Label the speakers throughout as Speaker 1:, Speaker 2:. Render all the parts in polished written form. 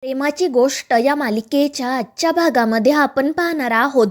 Speaker 1: प्रेमाची गोष्ट या मालिकेच्या आजच्या भागामध्ये आपण पाहणार आहोत.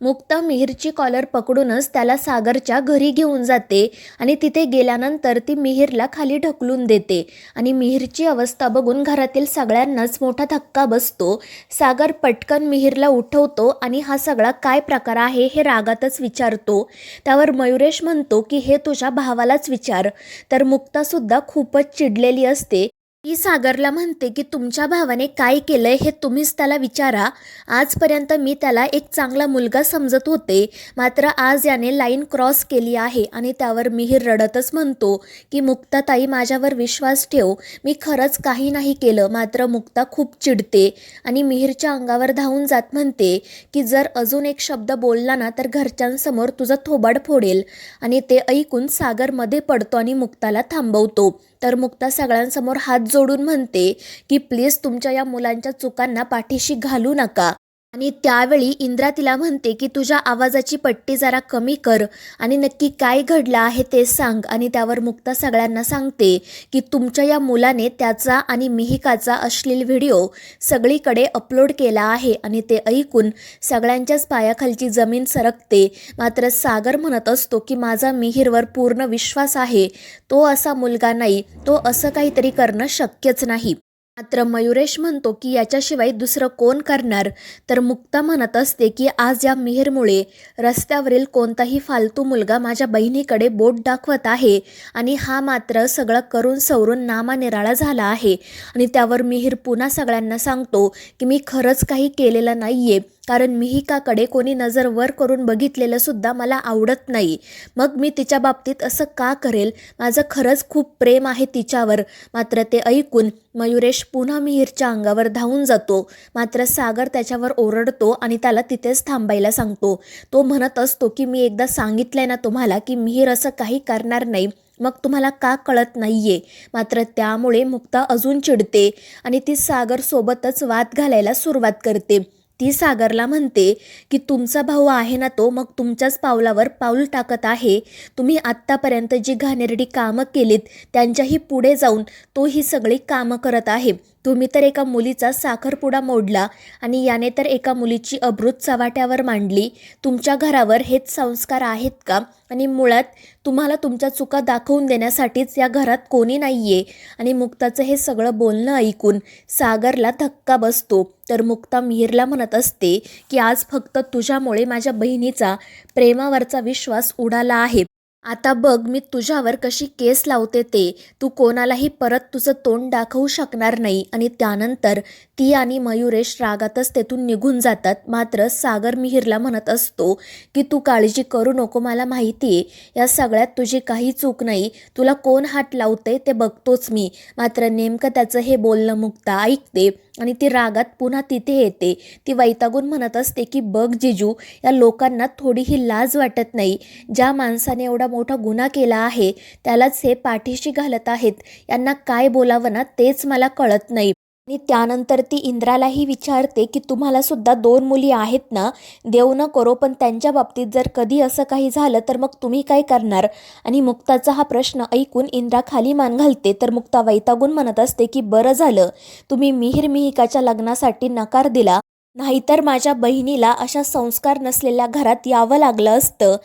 Speaker 1: मुक्ता मिहीरची कॉलर पकडूनच त्याला सागरच्या घरी घेऊन जाते आणि तिथे गेल्यानंतर ती मिहीरला खाली ढकलून देते आणि मिहीरची अवस्था बघून घरातील सगळ्यांनाच मोठा धक्का बसतो. सागर पटकन मिहीरला उठवतो आणि हा सगळा काय प्रकार आहे हे रागातच विचारतो. त्यावर मयुरेश म्हणतो की हे तुझ्या भावालाच विचार. तर मुक्तासुद्धा खूपच चिडलेली असते. ती सागरला म्हणते की तुमच्या भावाने काय केलंय हे तुम्हीच त्याला विचारा. आजपर्यंत मी त्याला एक चांगला मुलगा समजत होते, मात्र आज याने लाईन क्रॉस केली आहे. आणि त्यावर मिहीर रडतच म्हणतो की मुक्ताताई, माझ्यावर विश्वास ठेव, मी खरंच काही नाही केलं. मात्र मुक्ता खूप चिडते आणि मिहीरच्या अंगावर धावून जात म्हणते की जर अजून एक शब्द बोलला ना तर घरच्यांसमोर तुझं थोबाड फोडेल. आणि ते ऐकून सागर मध्ये पडतो आणि मुक्ताला थांबवतो. तर मुक्ता सगळ्यांसमोर हात जोडून म्हणते की प्लीज तुमच्या या मुलांच्या चुकांना पाठीशी घालू नका. आणि त्यावेळी इंद्रा तिला म्हणते की तुझ्या आवाजाची पट्टी जरा कमी कर आणि नक्की काय घडलं आहे ते सांग. आणि त्यावर मुक्ता सगळ्यांना सांगते की तुमच्या या मुलाने त्याचा आणि मिहिकाचा अश्लील व्हिडिओ सगळीकडे अपलोड केला आहे. आणि ते ऐकून सगळ्यांच्याच पायाखालची जमीन सरकते. मात्र सागर म्हणत असतो की माझा मिहीरवर पूर्ण विश्वास आहे, तो असा मुलगा नाही, तो असं काहीतरी करणं शक्यच नाही. मात्र मयुरेश म्हणतो की याच्याशिवाय दुसरं कोण करणार. तर मुक्ता म्हणत असते की आज या मिहीरमुळे रस्त्यावरील कोणताही फालतू मुलगा माझ्या बहिणीकडे बोट दाखवत आहे आणि हा मात्र सगळं करून सवरून नामानिराळा झाला आहे. आणि त्यावर मिहीर पुन्हा सगळ्यांना सांगतो की मी खरंच काही केलेलं नाहीये, कारण मिहिकाकडे कोणी नजर वर करून बघितलेलं सुद्धा मला आवडत नाही. मग मी तिच्या बाबतीत असं का करेल? माझं खरंच खूप प्रेम आहे तिच्यावर. मात्र ते ऐकून मयुरेश पुन्हा मिहीरच्या अंगावर धावून जातो. मात्र सागर त्याच्यावर ओरडतो आणि त्याला तिथेच थांबायला सांगतो. तो म्हणत असतो की मी एकदा सांगितलंय ना तुम्हाला की मिहीर असं काही करणार नाही, मग तुम्हाला का कळत नाहीये? मात्र त्यामुळे मुक्ता अजून चिडते आणि ती सागर सोबतच वाद घालायला सुरुवात करते. ती सागरला म्हणते की तुमचा भाऊ आहे ना, तो मग तुमच्याच पावलावर पाऊल टाकत आहे. तुम्ही आत्तापर्यंत जी घाणेरडी कामं केलीत त्यांच्याही पुढे जाऊन तो ही सगळी कामं करत आहे. तुम्ही तर एका मुलीचा साखरपुडा मोडला आणि याने तर एका मुलीची अब्रूच चव्हाट्यावर मांडली. तुमच्या घरावर हेच संस्कार आहेत का? आणि मुळात तुम्हाला तुमच्या चुका दाखवून देण्यासाठीच या घरात कोणी नाहीये. आणि मुक्ताचं हे सगळं बोलणं ऐकून सागरला धक्का बसतो. तर मुक्ता मिहीरला म्हणत असते की आज फक्त तुझ्यामुळे माझ्या बहिणीचा प्रेमावरचा विश्वास उडाला आहे. आता बघ मी तुझ्यावर कशी केस लावते ते. तू कोणालाही परत तुझं तोंड दाखवू शकणार नाही. आणि त्यानंतर ती आणि मयुरेश रागातच तेथून निघून जातात. मात्र सागर मिहीरला म्हणत असतो की तू काळजी करू नको, मला माहिती आहे या सगळ्यात तुझी काही चूक नाही, तुला कोण हात लावते ते बघतोच मी. मात्र नेमकं त्याचं हे बोलणं मुक्ता ऐकते आणि ती रागात पुन्हा तिथे येते. ती वैतागून म्हणत असते की बघ जिजू, या लोकांना थोडीही लाज वाटत नाही. ज्या माणसाने एवढा मोठा गुन्हा केला आहे त्यालाच हे पाठीशी घालत आहेत. यांना काय बोलावं ना तेच मला कळत नाही. आणि त्यानंतर ती इंद्रालाही विचारते की तुम्हाला सुद्धा 2 मुली आहेत ना, देव न करो पण त्यांच्या बाबतीत जर कधी असं काही झालं तर मग तुम्ही काय करणार? आणि मुक्ताचा हा प्रश्न ऐकून इंद्रा खाली मान घालते. तर मुक्ता वैतागून म्हणत असते की बरं झालं तुम्ही मिहीर मिहिकाच्या लग्नासाठी नकार दिला, नाहीतर माझ्या बहिणीला अशा संस्कार नसलेल्या घरात यावं लागलं असतं.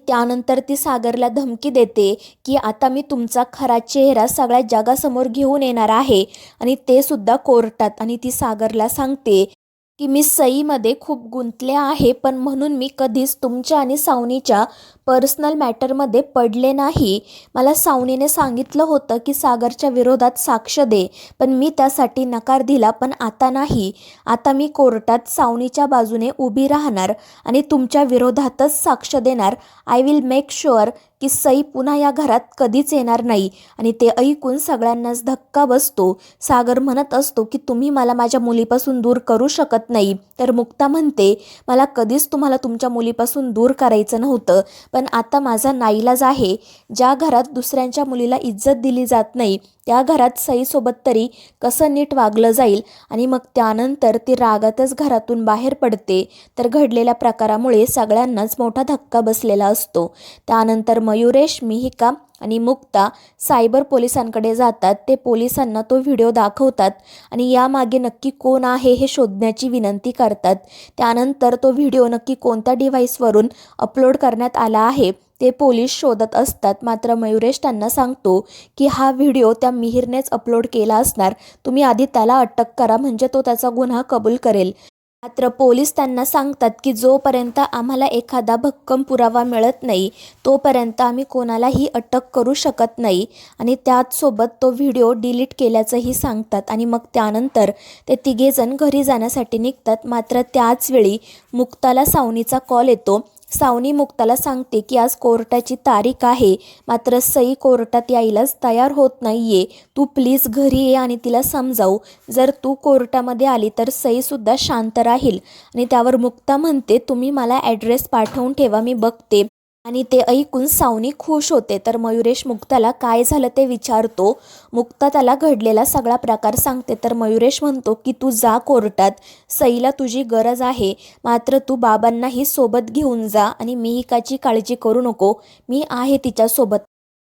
Speaker 1: त्यानंतर ती सागरला धमकी देते की आता मी तुमचा खरा चेहरा सगळ्या जगासमोर घेऊन येणार आहे आणि ते सुद्धा कोर्टात. आणि ती सागरला सांगते की मी सईमध्ये खूप गुंतले आहे, पण म्हणून मी कधीच तुमच्या आणि सावनीच्या पर्सनल मॅटरमध्ये पडले नाही. मला सावनीने सांगितलं होतं की सागरच्या विरोधात साक्ष दे, पण मी त्यासाठी नकार दिला. पण आता नाही, आता मी कोर्टात सावनीच्या बाजूने उभी राहणार आणि तुमच्या विरोधातच साक्ष देणार. आय विल मेक शुअर की सई पुन्हा या घरात कधीच येणार नाही. आणि ते ऐकून सगळ्यांनाच धक्का बसतो. सागर म्हणत असतो की तुम्ही मला माझ्या मुलीपासून दूर करू शकत नाही. तर मुक्ता म्हणते मला कधीच तुम्हाला तुमच्या मुलीपासून दूर करायचं नव्हतं, पण आता माझा नाईलाज आहे. ज्या घरात दुसऱ्यांच्या मुलीला इज्जत दिली जात नाही त्या घरात सईसोबत तरी कसं नीट वागलं जाईल. आणि मग त्यानंतर ती रागातच घरातून बाहेर पडते. तर घडलेल्या प्रकारामुळे सगळ्यांनाच मोठा धक्का बसलेला असतो. त्यानंतर मयुरेश, मिहिका आणि मुक्ता सायबर पोलिसांकडे जातात. ते पोलिसांना तो व्हिडिओ दाखवतात आणि यामागे नक्की कोण आहे हे शोधण्याची विनंती करतात. त्यानंतर तो व्हिडिओ नक्की कोणत्या डिव्हाइसवरून अपलोड करण्यात आला आहे ते पोलीस शोधत असतात. मात्र मयुरेश त्यांना सांगतो की हा व्हिडिओ त्या मिहिरनेच अपलोड केला असणार, तुम्ही आधी त्याला अटक करा म्हणजे तो त्याचा गुन्हा कबूल करेल. मात्र पोलीस त्यांना सांगतात की जोपर्यंत आम्हाला एखादा भक्कम पुरावा मिळत नाही तोपर्यंत आम्ही कोणालाही अटक करू शकत नाही आणि त्याचसोबत तो व्हिडिओ डिलीट केल्याचंही सांगतात. आणि मग त्यानंतर ते तिघेजण घरी जाण्यासाठी निघतात. मात्र त्याचवेळी मुक्ताला सावनीचा कॉल येतो. सावनी मुक्ताला सांगते की आज कोर्टाची तारीख आहे, मात्र सई कोर्टात यायलाच तयार होत नाहीये. तू प्लीज घरी ये आणि तिला समजाव. जर तू कोर्टामध्ये आली तर सईसुद्धा शांत राहील. आणि त्यावर मुक्ता म्हणते तुम्ही मला ॲड्रेस पाठवून ठेवा, मी बघते. आणि ते ऐकून सावनी खुश होते. तर मयुरेश मुक्ताला काय झालं ते विचारतो. मुक्ता त्याला घडलेला सगळा प्रकार सांगते. तर मयुरेश म्हणतो की तू जा कोर्टात, सईला तुझी गरज आहे, मात्र तू बाबांनाही सोबत घेऊन जा आणि मिहिकाची काळजी करू नको, मी आहे तिच्यासोबत.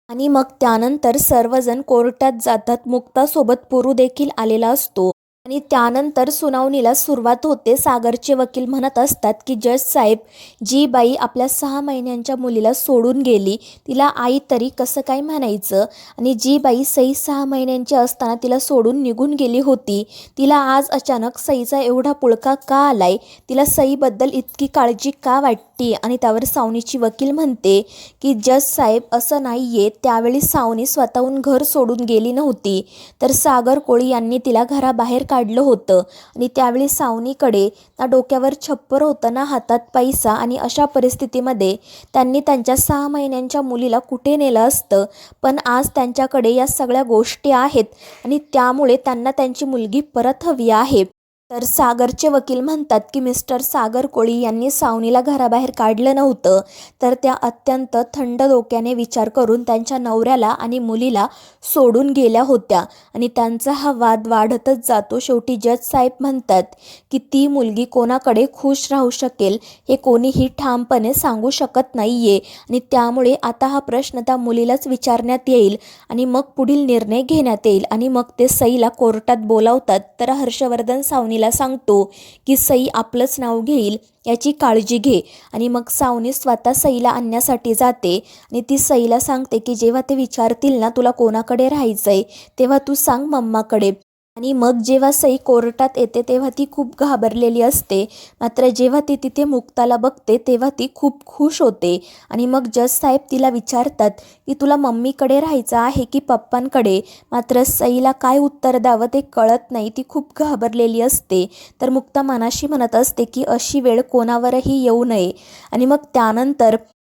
Speaker 1: आणि मग त्यानंतर सर्वजण कोर्टात जातात. मुक्तासोबत पुरू देखील आलेला असतो. आणि त्यानंतर सुनावणीला सुरुवात होते. सागरचे वकील म्हणत असतात की जज साहेब, जी बाई आपल्या 6 महिन्यांच्या मुलीला सोडून गेली तिला आई तरी कसं काय म्हणायचं, आणि जी बाई सई 6 महिन्यांची असताना तिला सोडून निघून गेली होती, तिला आज अचानक सईचा एवढा पुळका का आलाय, तिला सईबद्दल इतकी काळजी का वाटते. आणि त्यावर सावनीची वकील म्हणते की जज साहेब असं नाहीये, त्यावेळी सावनी स्वतःहून घर सोडून गेली नव्हती, तर सागर कोळी यांनी तिला घराबाहेर काढलं होतं. आणि त्यावेळी सावनीकडे ना डोक्यावर छप्पर होतं ना हातात पैसा, आणि अशा परिस्थितीमध्ये त्यांनी त्यांच्या 6 महिन्यांच्या मुलीला कुठे नेलं असतं. पण आज त्यांच्याकडे या सगळ्या गोष्टी आहेत आणि त्यामुळे त्यांना त्यांची मुलगी परत हवी आहे. तर सागरचे वकील म्हणतात की मिस्टर सागर कोळी यांनी सावनीला घराबाहेर काढलं नव्हतं, तर त्या अत्यंत थंड डोक्याने विचार करून त्यांच्या नवऱ्याला आणि मुलीला सोडून गेल्या होत्या. आणि त्यांचा हा वाद वाढतच जातो. शेवटी जज साहेब म्हणतात की ती मुलगी कोणाकडे खुश राहू शकेल हे कोणीही ठामपणे सांगू शकत नाहीये, आणि त्यामुळे आता हा प्रश्न त्या मुलीलाच विचारण्यात येईल आणि मग पुढील निर्णय घेण्यात येईल. आणि मग ते सईला कोर्टात बोलावतात. तर हर्षवर्धन सावनी सांगतो की सई आपलंच नाव घेईल याची काळजी घे. आणि मग सावनी स्वतः सईला आणण्यासाठी जाते आणि ती सईला सांगते की जेव्हा ते विचारतील ना तुला कोणाकडे राहायचंय, तेव्हा तू सांग मम्माकडे. आणि मग जेव्हा सई कोर्टात येते तेव्हा ती खूप घाबरलेली असते, मात्र जेव्हा ती तिथे मुक्ताला बघते तेव्हा ती खूप खुश होते. आणि मग जज साहेब तिला विचारतात की तुला मम्मीकडे राहायचं आहे की पप्पांकडे, मात्र सईला काय उत्तर द्यावं ते कळत नाही, ती खूप घाबरलेली असते. तर मुक्ता मनाशी म्हणत असते की अशी वेळ कोणावरही येऊ नये. आणि मग त्यानंतर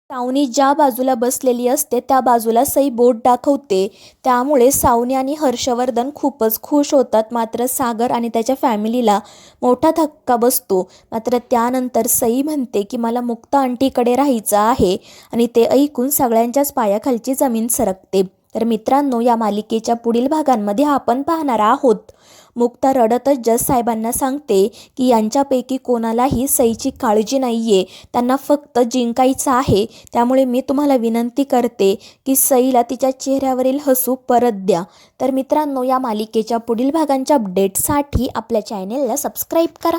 Speaker 1: सावनी ज्या बाजूला बसलेली असते त्या बाजूला सई बोट दाखवते, त्यामुळे सावनी आणि हर्षवर्धन खूपच खुश होतात. मात्र सागर आणि त्याच्या फॅमिलीला मोठा धक्का बसतो. मात्र त्यानंतर सई म्हणते की मला मुक्ता आंटीकडे राहायचं आहे, आणि ते ऐकून सगळ्यांच्याच पायाखालची जमीन सरकते. तर मित्रांनो, या मालिकेच्या पुढील भागांमध्ये आपण पाहणार आहोत मुक्ता रडतच जज साहेबांना सांगते की यांच्यापैकी कोणालाही सईची काळजी नाहीये, त्यांना फक्त जिंकायचं आहे. त्यामुळे मी तुम्हाला विनंती करते की सईला तिच्या चेहऱ्यावरील हसू परत द्या. तर मित्रांनो, या मालिकेच्या पुढील भागांच्या अपडेटसाठी आपल्या चॅनेलला सबस्क्राईब करा.